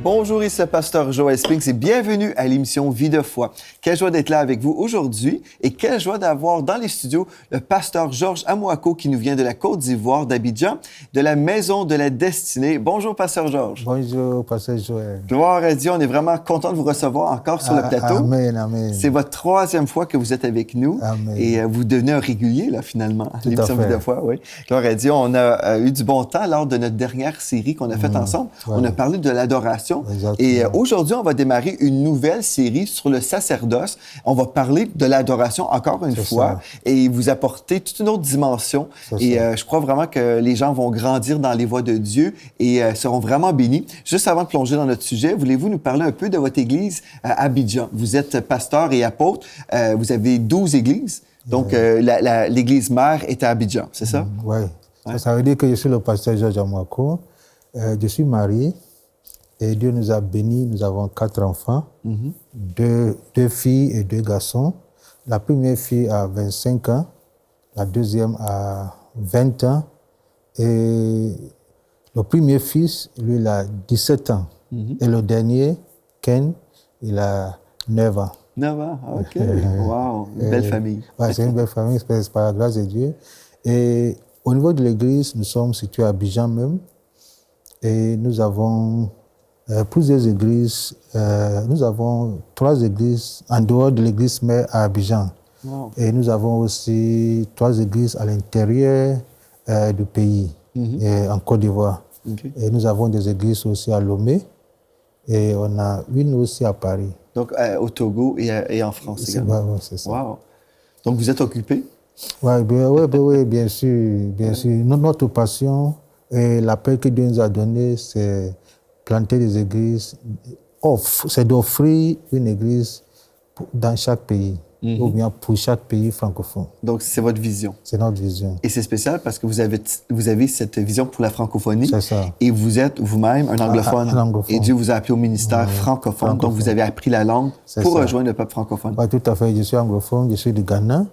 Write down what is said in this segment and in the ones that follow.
Bonjour, ici le pasteur Joël Spinks et bienvenue à l'émission Vie de foi. Quelle joie d'être là avec vous aujourd'hui et quelle joie d'avoir dans les studios le pasteur Georges Amouako qui nous vient de la Côte d'Ivoire, d'Abidjan, de la Maison de la Destinée. Bonjour, pasteur Georges. Bonjour, pasteur Joël. Gloire à Dieu, on est vraiment content de vous recevoir encore sur le plateau. Amen, amen. C'est votre troisième fois que vous êtes avec nous. Amen. Et vous devenez un régulier, là, finalement, à l'émission Vie de foi. Oui. Gloire à Dieu, on a eu du bon temps lors de notre dernière série qu'on a faite ensemble. Ouais. On a parlé de l'adoration. Exactement. Et aujourd'hui, on va démarrer une nouvelle série sur le sacerdoce. On va parler de l'adoration encore une fois et vous apporter toute une autre dimension. Et je crois vraiment que les gens vont grandir dans les voies de Dieu et seront vraiment bénis. Juste avant de plonger dans notre sujet, voulez-vous nous parler un peu de votre église à Abidjan? Vous êtes pasteur et apôtre. Vous avez 12 églises. Donc, l'église mère est à Abidjan, c'est ça? Oui. Ça veut dire que je suis le pasteur Georges Amouako. Je suis marié. Et Dieu nous a bénis, nous avons 4 enfants, deux filles et 2 garçons. La première fille a 25 ans, la deuxième a 20 ans, et le premier fils, lui, il a 17 ans. Et le dernier, Ken, il a 9 ans. 9 ans, OK. Wow, une belle famille. Oui, c'est une belle famille, c'est par la grâce de Dieu. Et au niveau de l'église, nous sommes situés à Abidjan même, et nous avons plusieurs églises. Nous avons 3 églises en dehors de l'église mère à Abidjan. Wow. Et nous avons aussi 3 églises à l'intérieur du pays, en Côte d'Ivoire. Okay. Et nous avons des églises aussi à Lomé. Et on a une aussi à Paris. Donc au Togo et en France également. Oui, c'est ça. Wow. Donc vous êtes occupé? Oui, bien sûr. Bien sûr. Notre passion et l'appel que Dieu nous a donné, c'est planter des églises, c'est d'offrir une église dans chaque pays, ou bien pour chaque pays francophone. Donc, c'est votre vision. C'est notre vision. Et c'est spécial parce que vous avez cette vision pour la francophonie. C'est ça. Et vous êtes vous-même un anglophone. Un anglophone. Et Dieu vous a appelé au ministère francophone. Donc, vous avez appris la langue pour rejoindre le peuple francophone. Oui, tout à fait. Je suis anglophone, je suis du Ghana.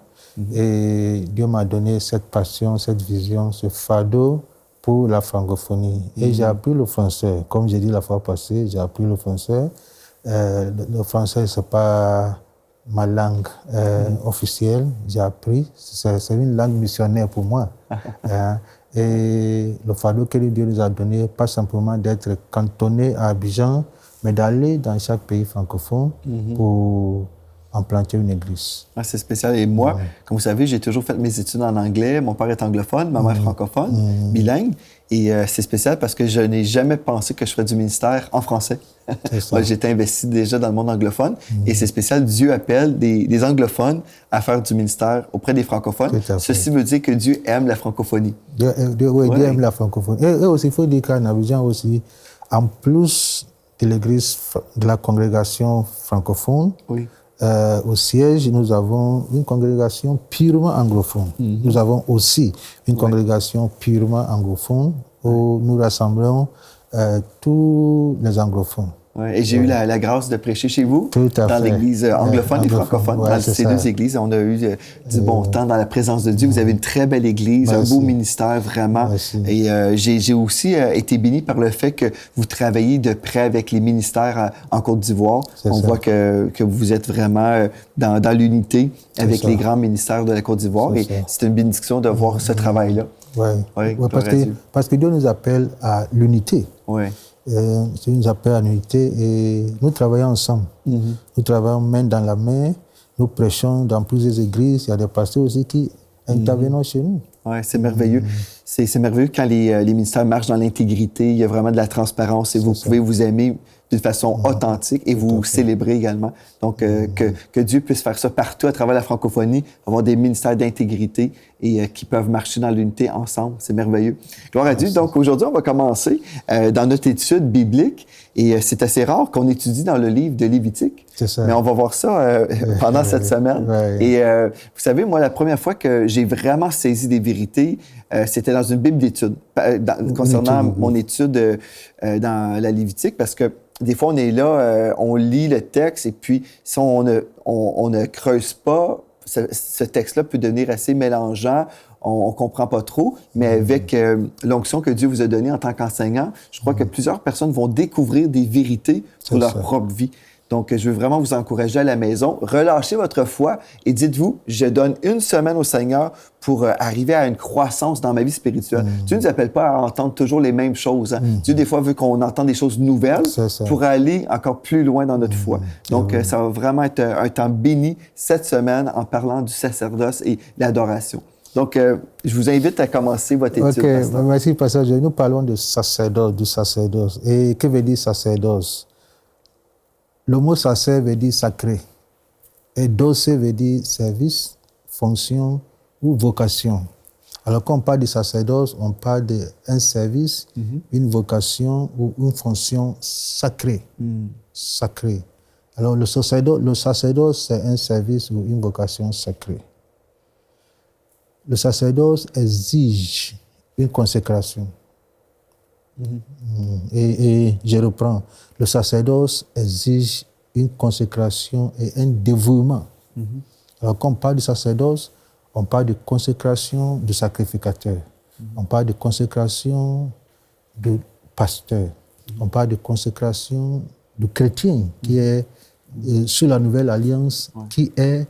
Et Dieu m'a donné cette passion, cette vision, ce fardeau pour la francophonie. Et j'ai appris le français. Comme j'ai dit la fois passée, j'ai appris le français. Le français, ce n'est pas ma langue officielle. J'ai appris. C'est une langue missionnaire pour moi. Et le fardeau que Dieu nous a donné, pas simplement d'être cantonné à Abidjan, mais d'aller dans chaque pays francophone pour implanter une église. Ah, c'est spécial. Et moi, comme vous savez, j'ai toujours fait mes études en anglais. Mon père est anglophone, ma mère francophone, bilingue. Et c'est spécial parce que je n'ai jamais pensé que je ferais du ministère en français. Moi, j'étais investi déjà dans le monde anglophone. Et c'est spécial, Dieu appelle des anglophones à faire du ministère auprès des francophones. Ceci veut dire que Dieu aime la francophonie. Dieu aime la francophonie. Et aussi, il faut dire qu'en Abidjan aussi, en plus de l'église, de la congrégation francophone, au siège, nous avons une congrégation purement anglophone. Nous avons aussi une congrégation purement anglophone où nous rassemblons tous les anglophones. Et j'ai eu la grâce de prêcher chez vous, dans l'église anglophone et francophone. Dans ces 2 églises, on a eu du bon temps dans la présence de Dieu. Vous avez une très belle église, un beau ministère, vraiment. Et j'ai aussi été béni par le fait que vous travaillez de près avec les ministères en Côte d'Ivoire. On voit que vous êtes vraiment dans l'unité avec les grands ministères de la Côte d'Ivoire. Et c'est une bénédiction de voir ce travail-là. Parce que Dieu nous appelle à l'unité. Dieu nous appelle à l'unité et nous travaillons ensemble. Nous travaillons main dans la main, nous prêchons dans plusieurs églises. Il y a des pasteurs aussi qui interviennent chez nous. Oui, c'est merveilleux. C'est merveilleux quand les ministères marchent dans l'intégrité, il y a vraiment de la transparence et vous pouvez vous aimer d'une façon authentique et vous célébrer également. Donc, que Dieu puisse faire ça partout à travers la francophonie, avoir des ministères d'intégrité et qui peuvent marcher dans l'unité ensemble. C'est merveilleux. Gloire à Dieu. Donc, aujourd'hui, on va commencer dans notre étude biblique et c'est assez rare qu'on étudie dans le livre de Lévitique. C'est ça. Mais on va voir ça pendant cette semaine. Et vous savez, moi, la première fois que j'ai vraiment saisi des vérités, c'était dans une Bible d'études, concernant mon étude dans la Lévitique, parce que des fois, on est là, on lit le texte et puis si on ne creuse pas ce texte-là peut devenir assez mélangeant, on ne comprend pas trop, mais avec l'onction que Dieu vous a donnée en tant qu'enseignant, je crois que plusieurs personnes vont découvrir des vérités pour leur propre vie. Donc, je veux vraiment vous encourager à la maison. Relâchez votre foi et dites-vous, je donne une semaine au Seigneur pour arriver à une croissance dans ma vie spirituelle. Dieu ne nous appelle pas à entendre toujours les mêmes choses. Hein. Dieu, des fois, veut qu'on entende des choses nouvelles pour aller encore plus loin dans notre foi. Donc, ça va vraiment être un temps béni cette semaine en parlant du sacerdoce et l'adoration. Donc, je vous invite à commencer votre étude. OK, merci, Pasteur. Nous parlons de sacerdoce, du sacerdoce. Et que veut dire sacerdoce? Le mot sacer veut dire sacré. Et doce veut dire service, fonction ou vocation. Alors, quand on parle de sacerdoce, on parle d'un service, une vocation ou une fonction sacrée. Sacrée. Alors, le sacerdoce, c'est un service ou une vocation sacrée. Le sacerdoce exige une consécration. Et je reprends. Le sacerdoce exige une consécration et un dévouement. Alors, quand on parle de sacerdoce, on parle de consécration de sacrificateur. On parle de consécration de pasteur. On parle de consécration de chrétien qui est sous la nouvelle alliance, qui est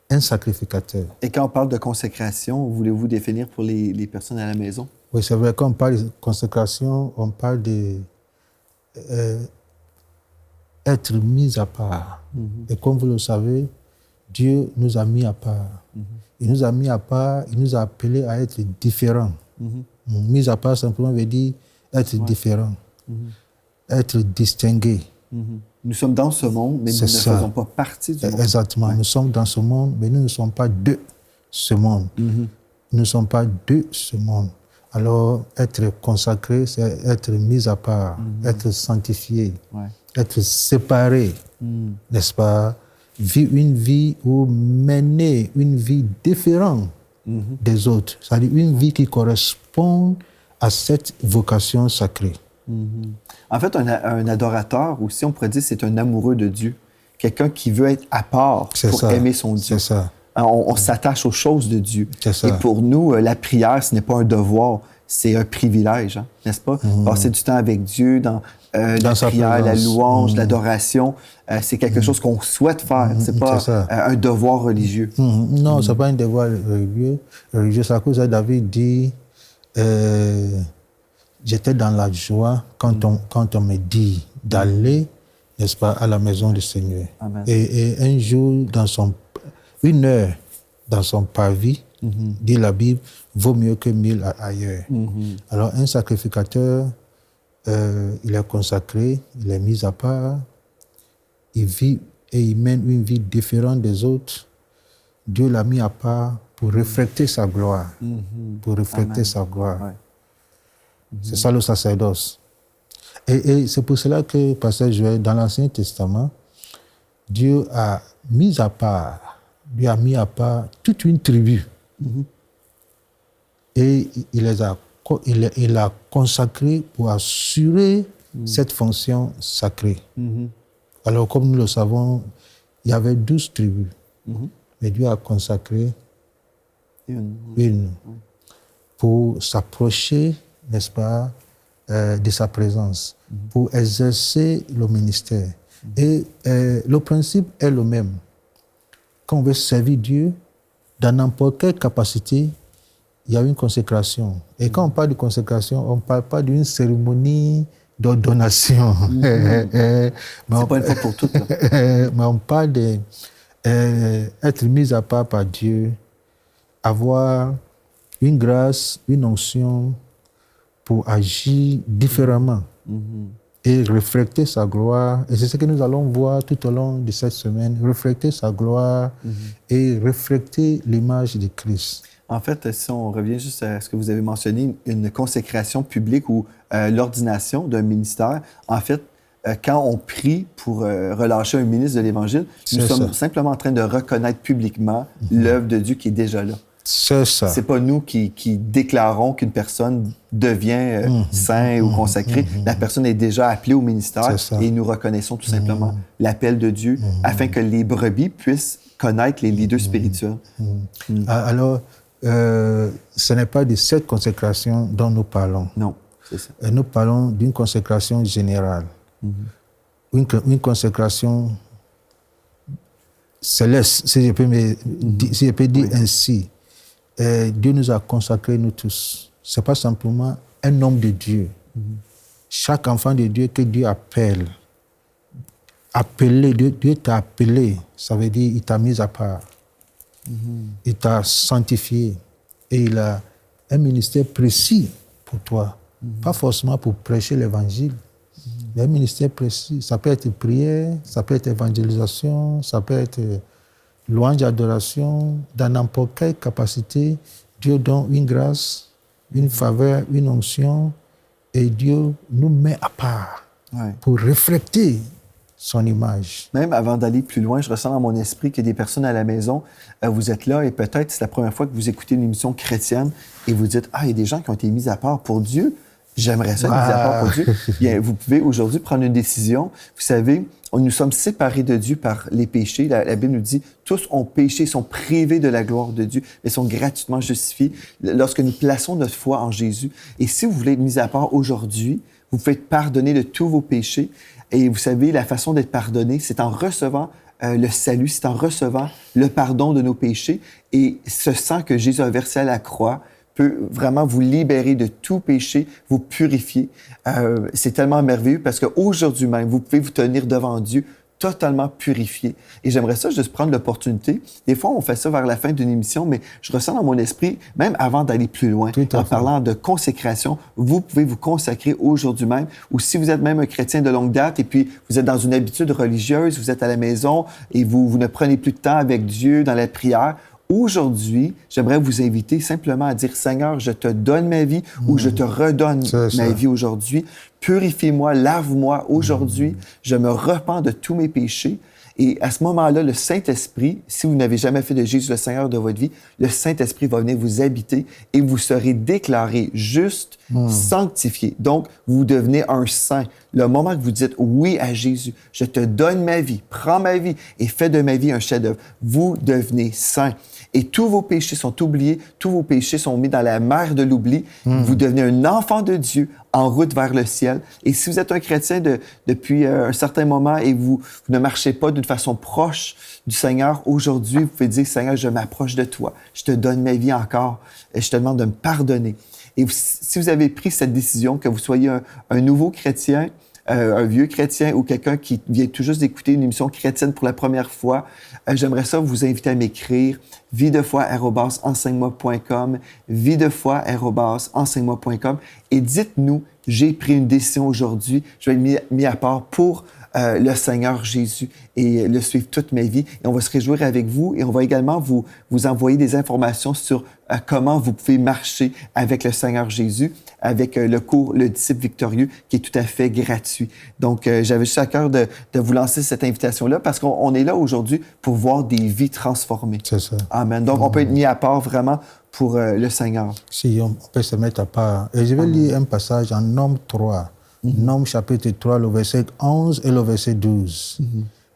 un sacrificateur. Et quand on parle de consécration, voulez-vous définir pour les personnes à la maison? Oui, c'est vrai. Quand on parle de consécration, on parle de être mis à part. Et comme vous le savez, Dieu nous a mis à part. Il nous a mis à part, il nous a appelés à être différents. Mis à part simplement veut dire être différent, être distingué. Nous sommes dans ce monde, mais nous ne faisons pas partie du monde. Exactement. Nous sommes dans ce monde, mais nous ne sommes pas de ce monde. Nous ne sommes pas de ce monde. Alors, être consacré, c'est être mis à part, être sanctifié, être séparé, n'est-ce pas? Vivre une vie ou mener une vie différente des autres. C'est-à-dire une vie qui correspond à cette vocation sacrée. En fait, un adorateur aussi, on pourrait dire, c'est un amoureux de Dieu. Quelqu'un qui veut être à part pour aimer son Dieu. C'est ça. On s'attache aux choses de Dieu. Et pour nous, la prière, ce n'est pas un devoir, c'est un privilège, hein, n'est-ce pas? Passer du temps avec Dieu dans la prière, la louange, l'adoration, c'est quelque chose qu'on souhaite faire. C'est pas un devoir religieux. Non, c'est pas un devoir religieux. C'est à cause de David dit j'étais dans la joie quand on me dit d'aller, n'est-ce pas, à la maison du Seigneur. Et un jour, une heure dans son parvis, dit la Bible, vaut mieux que 1000 ailleurs. Alors, un sacrificateur, il est consacré, il est mis à part, il vit et il mène une vie différente des autres. Dieu l'a mis à part pour refléter sa gloire. Pour refléter sa gloire. C'est ça le sacerdoce. Et c'est pour cela que, Pasteur Joël, dans l'Ancien Testament, Dieu a mis à part toute une tribu. Et il l'a consacré pour assurer cette fonction sacrée. Alors, comme nous le savons, il y avait 12 tribus. Mais Dieu a consacré une pour s'approcher, n'est-ce pas, de sa présence, pour exercer le ministère. Et le principe est le même. Quand on veut servir Dieu, dans n'importe quelle capacité, il y a une consécration. Et quand on parle de consécration, on ne parle pas d'une cérémonie d'ordination. C'est pas une fois pour toutes. Mais on parle d'être mis à part par Dieu, avoir une grâce, une onction pour agir différemment et refléter sa gloire. Et c'est ce que nous allons voir tout au long de cette semaine, refléter sa gloire et refléter l'image de Christ. En fait, si on revient juste à ce que vous avez mentionné, une consécration publique ou l'ordination d'un ministère, en fait, quand on prie pour relâcher un ministre de l'Évangile, nous sommes simplement en train de reconnaître publiquement l'œuvre de Dieu qui est déjà là. C'est ça. C'est pas nous qui déclarons qu'une personne devient saint ou consacré. La personne est déjà appelée au ministère et nous reconnaissons tout simplement l'appel de Dieu afin que les brebis puissent connaître les leaders spirituels. Alors, ce n'est pas de cette consécration dont nous parlons. Non, c'est ça. Nous parlons d'une consécration générale. Une consécration céleste, si je peux dire ainsi. Dieu nous a consacrés, nous tous. Ce n'est pas simplement un homme de Dieu. Chaque enfant de Dieu que Dieu appelle, Dieu t'a appelé, ça veut dire il t'a mis à part. Il t'a sanctifié. Et il a un ministère précis pour toi. Pas forcément pour prêcher l'évangile, mais un ministère précis. Ça peut être prière, ça peut être évangélisation, ça peut être louange, adoration. Dans n'importe quelle capacité, Dieu donne une grâce, une faveur, une onction, et Dieu nous met à part pour refléter son image. Même avant d'aller plus loin, je ressens dans mon esprit qu'il y a des personnes à la maison, vous êtes là et peut-être c'est la première fois que vous écoutez une émission chrétienne et vous dites « Ah, il y a des gens qui ont été mis à part pour Dieu. J'aimerais ça, mis à part pour Dieu. » Bien, vous pouvez aujourd'hui prendre une décision. Vous savez, nous sommes séparés de Dieu par les péchés. La Bible nous dit « Tous ont péché, sont privés de la gloire de Dieu, mais sont gratuitement justifiés lorsque nous plaçons notre foi en Jésus. » Et si vous voulez être mis à part aujourd'hui, vous pouvez être pardonné de tous vos péchés. Et vous savez, la façon d'être pardonné, c'est en recevant le salut, c'est en recevant le pardon de nos péchés. Et ce sang que Jésus a versé à la croix peut vraiment vous libérer de tout péché, vous purifier. C'est tellement merveilleux parce qu'aujourd'hui même, vous pouvez vous tenir devant Dieu totalement purifié. Et j'aimerais ça juste prendre l'opportunité. Des fois, on fait ça vers la fin d'une émission, mais je ressens dans mon esprit, même avant d'aller plus loin, en parlant de consécration, vous pouvez vous consacrer aujourd'hui même, ou si vous êtes même un chrétien de longue date et puis vous êtes dans une habitude religieuse, vous êtes à la maison et vous ne prenez plus de temps avec Dieu dans la prière, aujourd'hui, j'aimerais vous inviter simplement à dire « Seigneur, je te donne ma vie ou je te redonne ma vie aujourd'hui. Purifie-moi, lave-moi aujourd'hui. Je me repens de tous mes péchés. » Et à ce moment-là, le Saint-Esprit, si vous n'avez jamais fait de Jésus le Seigneur de votre vie, le Saint-Esprit va venir vous habiter et vous serez déclaré juste, sanctifié. Donc, vous devenez un saint. Le moment que vous dites oui à Jésus, je te donne ma vie, prends ma vie et fais de ma vie un chef-d'œuvre, vous devenez saint. Et tous vos péchés sont oubliés, tous vos péchés sont mis dans la mer de l'oubli. Vous devenez un enfant de Dieu en route vers le ciel. Et si vous êtes un chrétien depuis un certain moment et vous ne marchez pas d'une façon proche du Seigneur, aujourd'hui, vous pouvez dire, Seigneur, je m'approche de toi. Je te donne ma vie encore et je te demande de me pardonner. Et si vous avez pris cette décision, que vous soyez un nouveau chrétien, un vieux chrétien ou quelqu'un qui vient tout juste d'écouter une émission chrétienne pour la première fois, j'aimerais ça vous inviter à m'écrire videfoi@enseigne-moi.com, videfoi@enseigne-moi.com et dites-nous, j'ai pris une décision aujourd'hui, je vais être mis à part pour le Seigneur Jésus et le suivre toute ma vie. Et on va se réjouir avec vous et on va également vous envoyer des informations sur comment vous pouvez marcher avec le Seigneur Jésus, avec le cours Le Disciple Victorieux, qui est tout à fait gratuit. Donc, j'avais juste à cœur de vous lancer cette invitation-là parce qu'on est là aujourd'hui pour voir des vies transformées. C'est ça. Amen. Donc, on peut être mis à part vraiment pour le Seigneur. Si, on peut se mettre à part. Et je vais lire un passage en Nombre 3. Nombre chapitre 3, le verset 11 et le verset 12.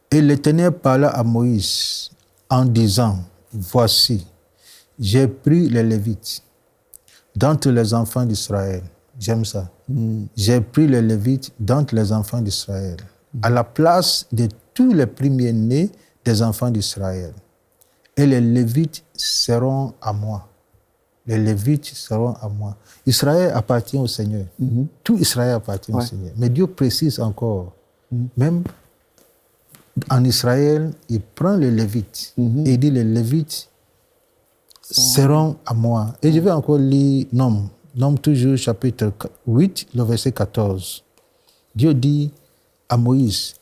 Et l'Éternel parla à Moïse en disant, voici, j'ai pris les Lévites d'entre les enfants d'Israël. J'aime ça. J'ai pris les Lévites d'entre les enfants d'Israël, à la place de tous les premiers-nés des enfants d'Israël. Et les Lévites seront à moi. Les Lévites seront à moi. Israël appartient au Seigneur. Tout Israël appartient au Seigneur. Mais Dieu précise encore, même en Israël, il prend les Lévites et il dit les Lévites seront à moi. Et je vais encore lire Nombre toujours chapitre 8, le verset 14. Dieu dit à Moïse,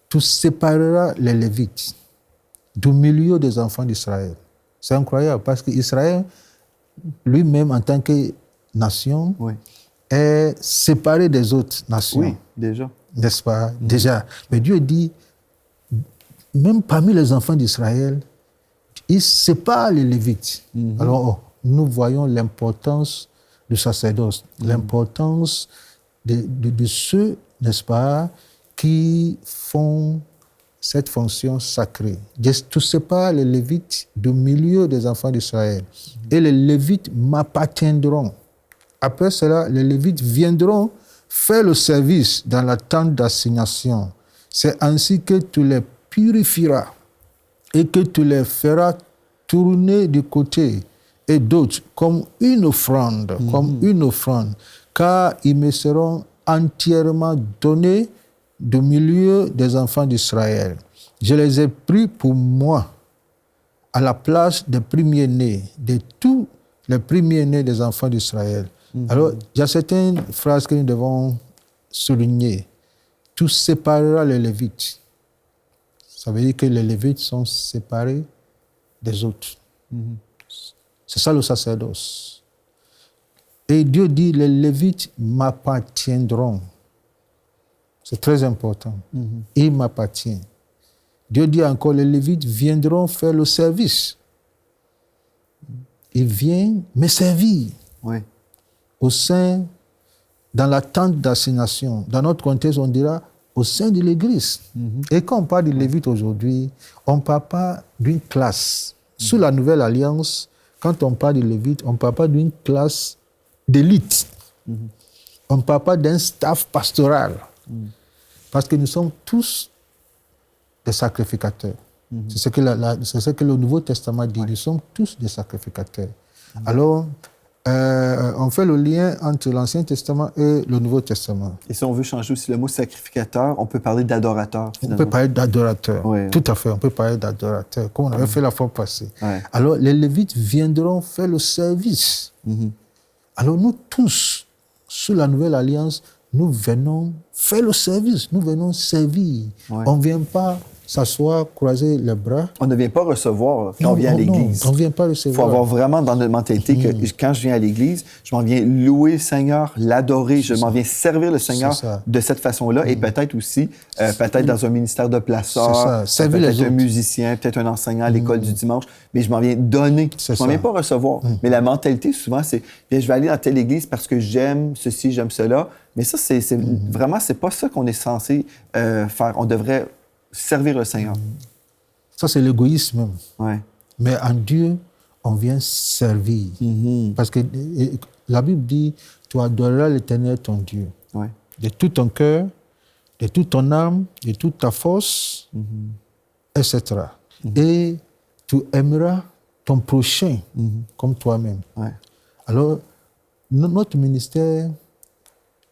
tu sépareras les Lévites du milieu des enfants d'Israël. C'est incroyable parce qu'Israël lui-même, en tant que nation, est séparé des autres nations. Oui, déjà. N'est-ce pas? Déjà. Mais Dieu dit, même parmi les enfants d'Israël, il sépare les Lévites. Alors, nous voyons l'importance du sacerdoce, l'importance de ceux, n'est-ce pas, qui font cette fonction sacrée. Tu sépares les Lévites du milieu des enfants d'Israël. Et les Lévites m'appartiendront. Après cela, les Lévites viendront faire le service dans la tente d'assignation. C'est ainsi que tu les purifieras et que tu les feras tourner du côté et d'autre comme une offrande, car ils me seront entièrement donnés du milieu des enfants d'Israël. Je les ai pris pour moi à la place des premiers-nés, de tous les premiers-nés des enfants d'Israël. Alors, il y a certaines phrases que nous devons souligner. Tu sépareras les Lévites. Ça veut dire que les Lévites sont séparés des autres. C'est ça le sacerdoce. Et Dieu dit, les Lévites m'appartiendront. C'est très important. Il m'appartient. Dieu dit encore, les Lévites viendront faire le service. Ils viennent me servir. Oui. Au sein, dans la tente d'assignation. Dans notre contexte, on dira au sein de l'Église. Et quand on parle de Lévites aujourd'hui, on ne parle pas d'une classe. Sous la Nouvelle Alliance, quand on parle de Lévites, on ne parle pas d'une classe d'élite. On ne parle pas d'un staff pastoral. Parce que nous sommes tous des sacrificateurs. C'est ce que le Nouveau Testament dit. Nous sommes tous des sacrificateurs. Alors, on fait le lien entre l'Ancien Testament et le Nouveau Testament. Et si on veut changer aussi le mot sacrificateur, on peut parler d'adorateur. On peut parler d'adorateur. Oui. Tout à fait, on peut parler d'adorateur, comme on avait fait la fois passée. Alors, les Lévites viendront faire le service. Alors, nous tous, sous la Nouvelle Alliance, nous venons faire le service, nous venons servir. On ne vient pas s'asseoir, croiser les bras. On ne vient pas recevoir quand on vient à l'Église. On ne vient pas recevoir. Il faut avoir vraiment dans notre mentalité que quand je viens à l'Église, je m'en viens louer le Seigneur, l'adorer, je m'en viens servir le Seigneur de cette façon-là et peut-être aussi, peut-être dans un ministère de placeur, peut-être un musicien, peut-être un enseignant à l'école du dimanche, mais je m'en viens donner. Je ne m'en viens pas recevoir. Mais la mentalité, souvent, c'est bien, je vais aller dans telle Église parce que j'aime ceci, j'aime cela. Mais ça, c'est vraiment, c'est pas ça qu'on est censé faire. On devrait servir le Seigneur. Ça, c'est l'égoïsme même. Ouais. Mais en Dieu, on vient servir. Parce que la Bible dit, tu adoreras l'Éternel ton Dieu. Ouais. De tout ton cœur, de toute ton âme, de toute ta force, etc. Et tu aimeras ton prochain comme toi-même. Ouais. Alors, notre ministère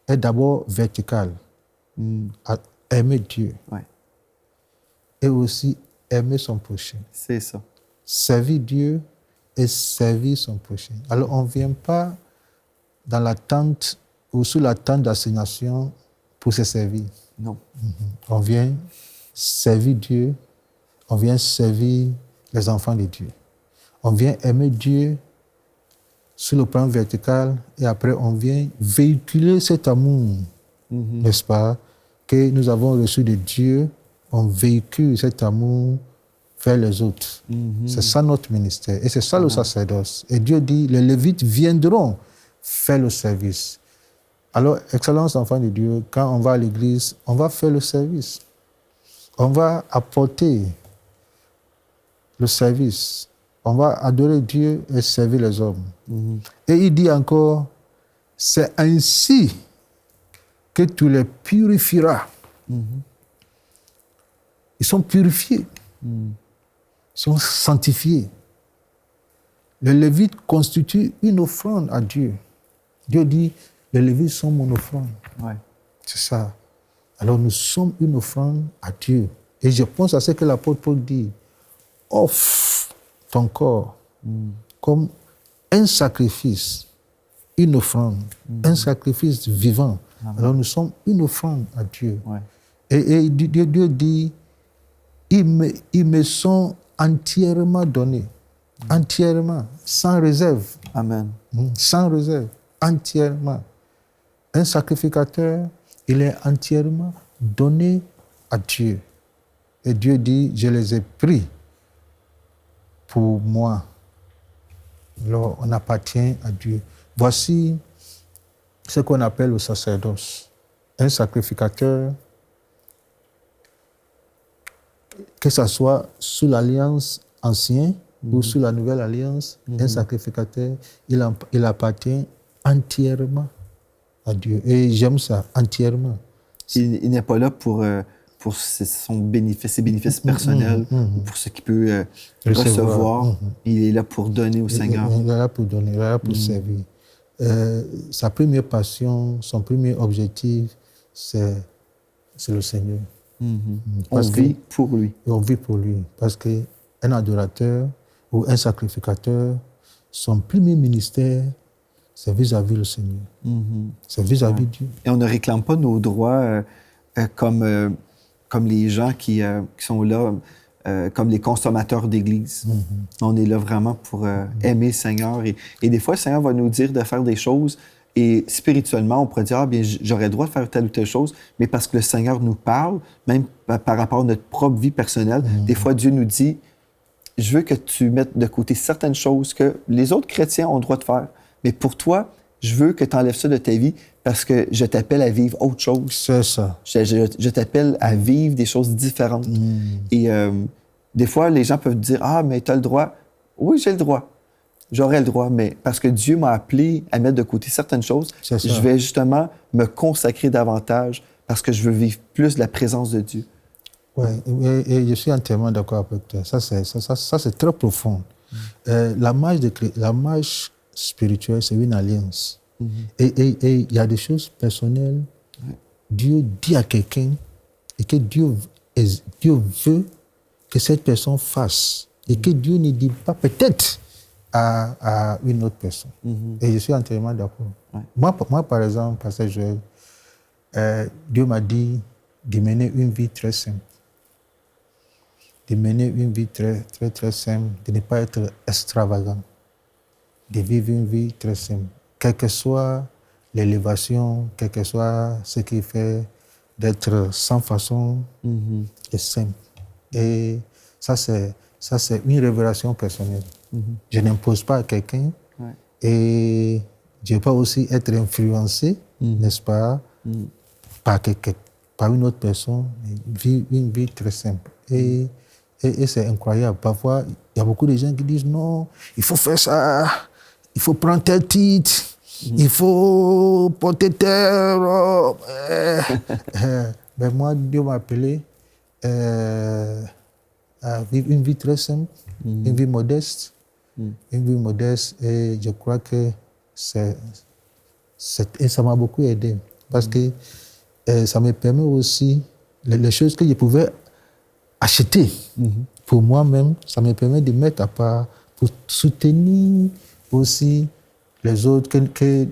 est d'abord vertical. À aimer Dieu. Ouais. Et aussi aimer son prochain. C'est ça. Servir Dieu et servir son prochain. Alors, on ne vient pas dans la tente ou sous la tente d'assignation pour se servir. Non. On vient servir Dieu, on vient servir les enfants de Dieu. On vient aimer Dieu sur le plan vertical et après, on vient véhiculer cet amour, n'est-ce pas, que nous avons reçu de Dieu. On véhicule cet amour vers les autres. C'est ça notre ministère. Et c'est ça le sacerdoce. Et Dieu dit, les Lévites viendront faire le service. Alors, Excellence, enfant de Dieu, quand on va à l'église, on va faire le service. On va apporter le service. On va adorer Dieu et servir les hommes. Et il dit encore, c'est ainsi que tu les purifieras. Ils sont purifiés. Ils sont sanctifiés. Les Lévites constituent une offrande à Dieu. Dieu dit, les Lévites sont mon offrande. Ouais. C'est ça. Alors nous sommes une offrande à Dieu. Et je pense à ce que l'apôtre Paul dit. Offre ton corps comme un sacrifice, une offrande, un sacrifice vivant. Alors nous sommes une offrande à Dieu. Ouais. Et Dieu dit, ils me sont entièrement donnés. Entièrement, sans réserve. Amen. Sans réserve, entièrement. Un sacrificateur, il est entièrement donné à Dieu. Et Dieu dit, je les ai pris pour moi, alors, on appartient à Dieu. Voici ce qu'on appelle le sacerdoce. Un sacrificateur, que ce soit sous l'alliance ancienne ou sous la nouvelle alliance, un sacrificateur, il appartient entièrement à Dieu. Et j'aime ça, entièrement. Il n'est pas là pour ses bénéfices personnels, pour ce qu'il peut recevoir. Il est là pour donner au Seigneur. Il est là pour donner, il est là pour servir. Sa première passion, son premier objectif, c'est le Seigneur. On vit pour lui. On vit pour lui. Parce qu'un adorateur ou un sacrificateur, son premier ministère, c'est vis-à-vis le Seigneur. C'est vis-à-vis Dieu. Et on ne réclame pas nos droits comme les gens qui sont là, comme les consommateurs d'Église. On est là vraiment pour aimer le Seigneur. Et des fois, le Seigneur va nous dire de faire des choses. Et spirituellement, on pourrait dire, bien, j'aurais le droit de faire telle ou telle chose, mais parce que le Seigneur nous parle, même par rapport à notre propre vie personnelle, des fois, Dieu nous dit, je veux que tu mettes de côté certaines choses que les autres chrétiens ont le droit de faire. Mais pour toi, je veux que tu enlèves ça de ta vie parce que je t'appelle à vivre autre chose. C'est ça. Je t'appelle à vivre des choses différentes. Et des fois, les gens peuvent dire, mais tu as le droit. Oui, j'ai le droit. J'aurais le droit, mais parce que Dieu m'a appelé à mettre de côté certaines choses, je vais justement me consacrer davantage parce que je veux vivre plus de la présence de Dieu. Oui, et je suis entièrement d'accord avec toi. Ça, c'est très profond. La marche spirituelle, c'est une alliance. Et il y a des choses personnelles. Dieu dit à quelqu'un et que Dieu veut que cette personne fasse. Et que Dieu ne dit pas peut-être à une autre personne. Et je suis entièrement d'accord. Moi, par exemple, Pasteur Joël, Dieu m'a dit de mener une vie très simple. De mener une vie très, très, très simple, de ne pas être extravagant, de vivre une vie très simple. Quelle que soit l'élévation, quel que soit ce qui fait d'être sans façon et simple. Et ça, c'est une révélation personnelle. Je n'impose pas à quelqu'un et je peux aussi être influencé, n'est-ce pas, par une autre personne, vivre une vie très simple. Et c'est incroyable. Parfois, il y a beaucoup de gens qui disent non, il faut faire ça, il faut prendre tel titre, il faut porter tel robe. Mais moi, Dieu m'a appelé à vivre une vie très simple, une vie modeste. Une vie modeste, et je crois que ça m'a beaucoup aidé. Parce que ça me permet aussi, les choses que je pouvais acheter pour moi-même, ça me permet de mettre à part pour soutenir aussi les autres que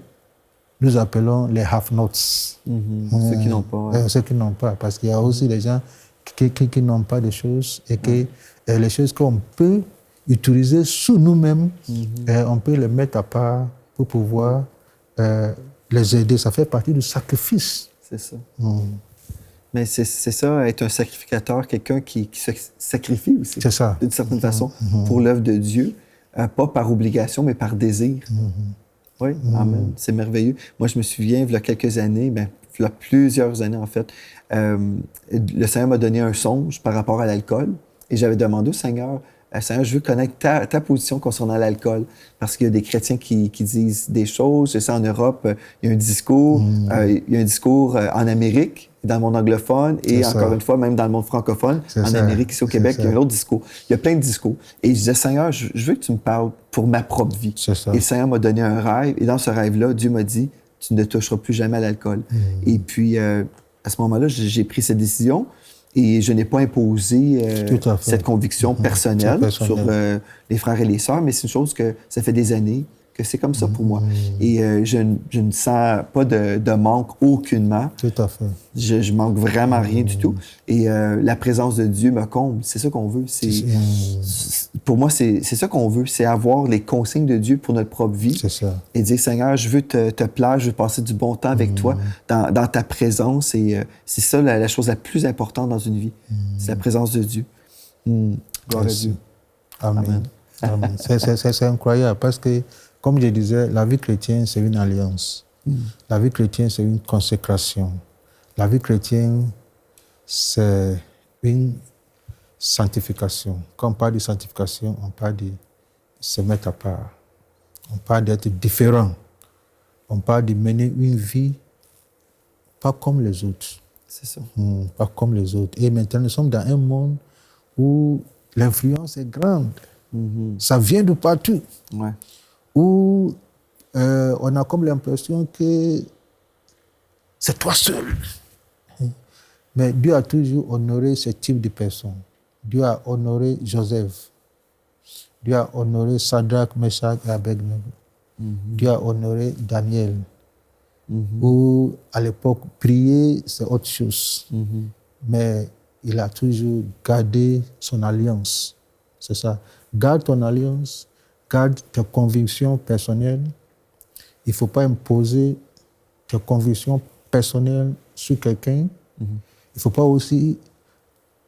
nous appelons les have-nots. Ceux qui n'ont pas. Ceux qui n'ont pas, parce qu'il y a aussi des gens qui n'ont pas de choses et que les choses qu'on peut utiliser sous nous-mêmes, on peut les mettre à part pour pouvoir les aider. Ça fait partie du sacrifice. C'est ça. Mais c'est ça, être un sacrificateur, quelqu'un qui se sacrifie aussi. C'est ça. D'une certaine façon, pour l'œuvre de Dieu, pas par obligation, mais par désir. Oui, amen. C'est merveilleux. Moi, je me souviens, il y a quelques années, il y a plusieurs années en fait, le Seigneur m'a donné un songe par rapport à l'alcool et j'avais demandé au Seigneur, Seigneur, je veux connaître ta position concernant l'alcool. Parce qu'il y a des chrétiens qui disent des choses. Je sais, en Europe, il y a un discours. Il y a un discours en Amérique, dans le monde anglophone, et encore une fois, même dans le monde francophone. En Amérique, ici au Québec, il y a un autre discours. Il y a plein de discours. Et je disais, Seigneur, je veux que tu me parles pour ma propre vie. Et le Seigneur m'a donné un rêve. Et dans ce rêve-là, Dieu m'a dit, tu ne toucheras plus jamais à l'alcool. Et puis, à ce moment-là, j'ai pris cette décision. Et je n'ai pas imposé cette conviction personnelle sur les frères et les sœurs, mais c'est une chose que ça fait des années que c'est comme ça pour moi. Et je ne sens pas de manque aucunement. Tout à fait. Je manque vraiment rien du tout. Et la présence de Dieu me comble. C'est ça qu'on veut. Pour moi, c'est ça qu'on veut. C'est avoir les consignes de Dieu pour notre propre vie. C'est ça. Et dire, Seigneur, je veux te plaire, je veux passer du bon temps avec toi dans ta présence. Et c'est ça la chose la plus importante dans une vie. C'est la présence de Dieu. Gloire à Dieu. Amen. C'est incroyable parce que, comme je disais, la vie chrétienne, c'est une alliance. La vie chrétienne, c'est une consécration. La vie chrétienne, c'est une sanctification. Quand on parle de sanctification, on parle de se mettre à part. On parle d'être différent. On parle de mener une vie pas comme les autres. C'est ça. Pas comme les autres. Et maintenant, nous sommes dans un monde où l'influence est grande. Ça vient de partout. Ouais. Où on a comme l'impression que c'est toi seul. Mais Dieu a toujours honoré ce type de personnes. Dieu a honoré Joseph. Dieu a honoré Shadrach, Meshach et Abednego. Dieu a honoré Daniel. Où, à l'époque, prier, c'est autre chose. Mais il a toujours gardé son alliance. C'est ça. Garde ton alliance, garde tes convictions personnelles. Il ne faut pas imposer tes convictions personnelles sur quelqu'un. Il ne faut pas aussi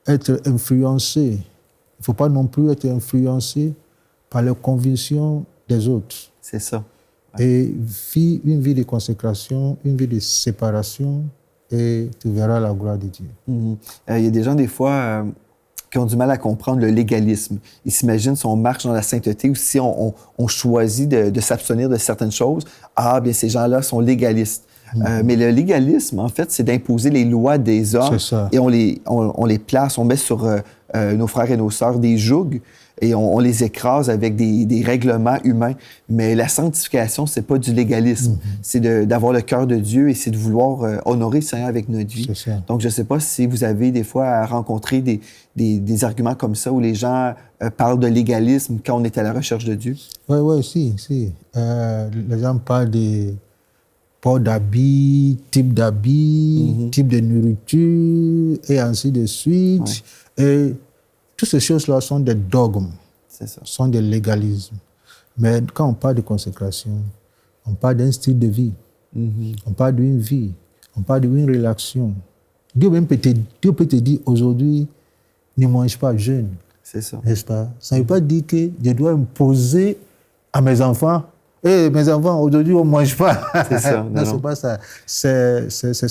être influencé. Il ne faut pas non plus être influencé par les convictions des autres. C'est ça. Ouais. Et vis une vie de consécration, une vie de séparation, et tu verras la gloire de Dieu. Il y a des gens, des fois, qui ont du mal à comprendre le légalisme. Ils s'imaginent si on marche dans la sainteté ou si on choisit de s'abstenir de certaines choses, bien ces gens-là sont légalistes. Mais le légalisme, en fait, c'est d'imposer les lois des hommes et on les place, on met sur nos frères et nos sœurs des jougs et on les écrase avec des règlements humains. Mais la sanctification, c'est pas du légalisme. C'est d'avoir le cœur de Dieu et c'est de vouloir honorer le Seigneur avec notre vie. Donc, je sais pas si vous avez des fois rencontré des arguments comme ça où les gens parlent de légalisme quand on est à la recherche de Dieu. Oui, si. Les gens parlent de port d'habits, type d'habits, type de nourriture, et ainsi de suite. Ouais. Et toutes ces choses-là sont des dogmes, sont des légalismes. Mais quand on parle de consécration, on parle d'un style de vie, on parle d'une vie, on parle d'une relation. Dieu peut te dire aujourd'hui, ne mange pas jeûne. C'est ça. N'est-ce pas? Ça ne veut pas dire que je dois imposer à mes enfants. Mes enfants, aujourd'hui, on ne mange pas. C'est ça. Non, c'est pas ça. C'est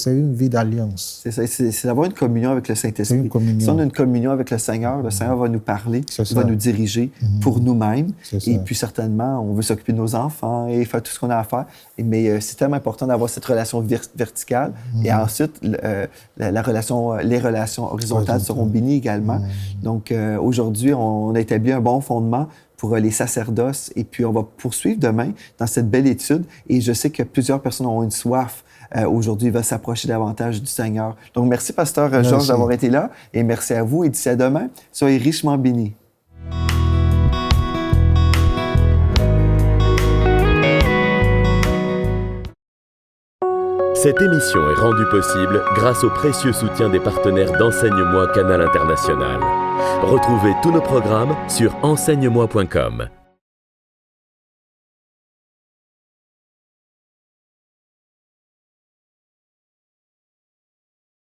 une vie d'alliance. C'est ça. C'est d'avoir une communion avec le Saint-Esprit. C'est une communion. Si on a une communion avec le Seigneur va nous parler, il va nous diriger pour nous-mêmes. Et puis, certainement, on veut s'occuper de nos enfants et faire tout ce qu'on a à faire. Mais c'est tellement important d'avoir cette relation verticale. Et ensuite, les relations horizontales seront bénies également. Donc, aujourd'hui, on a établi un bon fondement pour les sacerdoces. Et puis, on va poursuivre demain dans cette belle étude. Et je sais que plusieurs personnes ont une soif aujourd'hui. Ils veulent s'approcher davantage du Seigneur. Donc, merci, Pasteur Georges, d'avoir été là. Et merci à vous. Et d'ici à demain, soyez richement bénis. Cette émission est rendue possible grâce au précieux soutien des partenaires d'Enseigne-moi Canal International. Retrouvez tous nos programmes sur enseigne-moi.com.